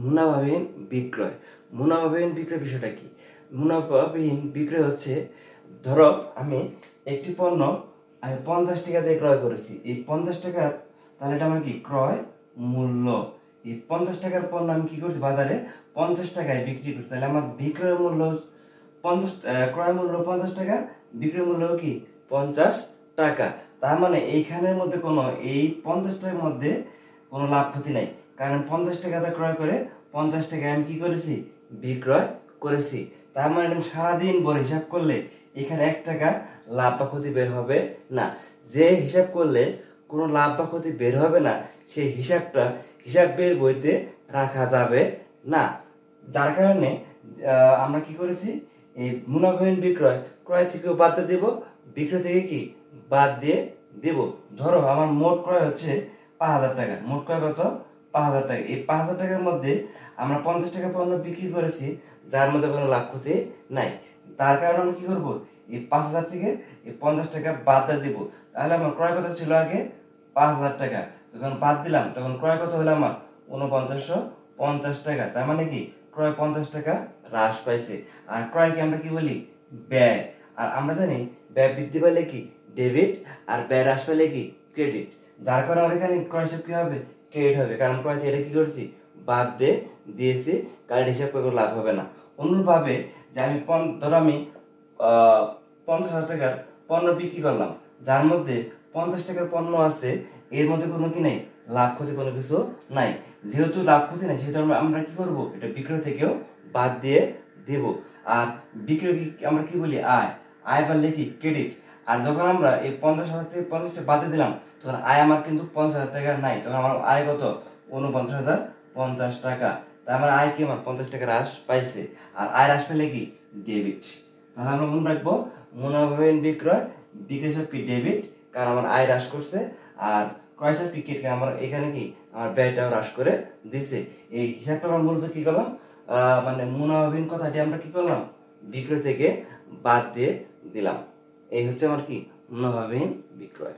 মুনাফাবিহীন বিক্রয়। মুনাফাবিহীন বিক্রয় বিষয়টা কি? মুনাফাবিহীন বিক্রয় হচ্ছে, ধরো আমি একটি পণ্য আমি 50 টাকা দিয়ে ক্রয় করেছি, এই 50 টাকার, তাহলে এটা আমার কি ক্রয় মূল্য। এই 50 টাকার পণ্য আমি কি করছি, বাজারে 50 টাকায় বিক্রি করছি, তাহলে আমার বিক্রয় মূল্য 50, ক্রয় মূল্য 50 টাকা, বিক্রয় মূল্য কি 50 টাকা। তার মানে এইখানের মধ্যে কোনো, এই 50 টাকার মধ্যে কোনো লাভ ক্ষতি নাই, কারণ 50 টাকাতে ক্রয় করে 50 টাকায় আমি কি করেছি, বিক্রয় করেছি। তার মানে আমি সারাদিন ভর হিসাব করলে এখানে 1 টাকা লাভ বা ক্ষতি বের হবে না। যে হিসাব করলে কোনো লাভ বা ক্ষতি বের হবে না, সেই হিসাবটা হিসাবের বইতে রাখা যাবে না। যার কারণে আমরা কি করেছি, এই মুনাফাহীন বিক্রয়, ক্রয় থেকেও বাদ দিয়ে দেব, বিক্রয় থেকে কি বাদ দিয়ে দেব। ধরো আমার মোট ক্রয় হচ্ছে 5000 টাকা, মোট ক্রয় কত 5000 টাকা। এই 5000 টাকার মধ্যে আমরা 50 টাকা পণ্য বিক্রি করেছি, যার মধ্যে কোনো লাভ ক্ষতি নাই। তার কারণে আমরা কি করবো, এই 5000 থেকে এই 50 টাকা বাদ দিয়ে দিব। তাহলে আমার ক্রয় কত ছিল আগে 5000 টাকা, যখন বাদ দিলাম তখন ক্রয় কত হলো আমার 4950 টাকা। তার মানে কি ক্রয় 50 টাকা হ্রাস পাইছে। আর ক্রয়কে আমরা কি বলি, ব্যয়। আর আমরা জানি ব্যয় বৃদ্ধি পেলে কি ডেবিট, আর ব্যয় হ্রাস পেলে কি ক্রেডিট। যার কারণে আমার এখানে ক্রয় হিসাব কি হবে, ক্রেডিট হবে, কারণ ক্রয় থেকে এটা কি করছি, বাদ দিয়ে দিয়েছি, কারণ হিসাব করে লাভ হবে না। অনুরূপভাবে যে আমি ধরো আমি 50,000 টাকার পণ্য বিক্রি করলাম, যার মধ্যে 50 টাকার পণ্য আছে, এর মধ্যে কোনো কি নাই, লাভ ক্ষতি কোনো কিছু নাই। যেহেতু লাভ ক্ষতি নাই, সেহেতু আমরা কি করব, এটা বিক্রয় থেকেও বাদ দিয়ে দেব। আর বিক্রয় আমরা কি বলি, আয়। আয় বাড়লে কি ক্রেডিট। আর যখন আমরা এই 50,000 থেকে 50টা বাদ দিয়ে দিলাম, তখন আয় আমার কিন্তু 50,000 টাকা নাই, তখন আমার আয় কত 49,050 টাকা। তার আমার আয় কি আমার 50 টাকা হ্রাস পাইছে। আর আয় হ্রাস পেলে কি ডেবিট। তাহলে আমরা মনে রাখবো, মুনাফাহীন বিক্রয়, বিক্রয় হিসাব কি ডেবিট, কারণ আমার আয় হ্রাস করছে। আর ক্রয় হিসাব কি ক্রেডিট, আমার এখানে কি আমার ব্যয়টাও হ্রাস করে দিছে। এই হিসাবটা আমরা মূলত কি করলাম, মানে মুনাফাহীন কথাটি আমরা কি করলাম, বিক্রয় থেকে বাদ দিয়ে দিলাম। এই হচ্ছে আমার কি মুনাফাহীন বিক্রয়।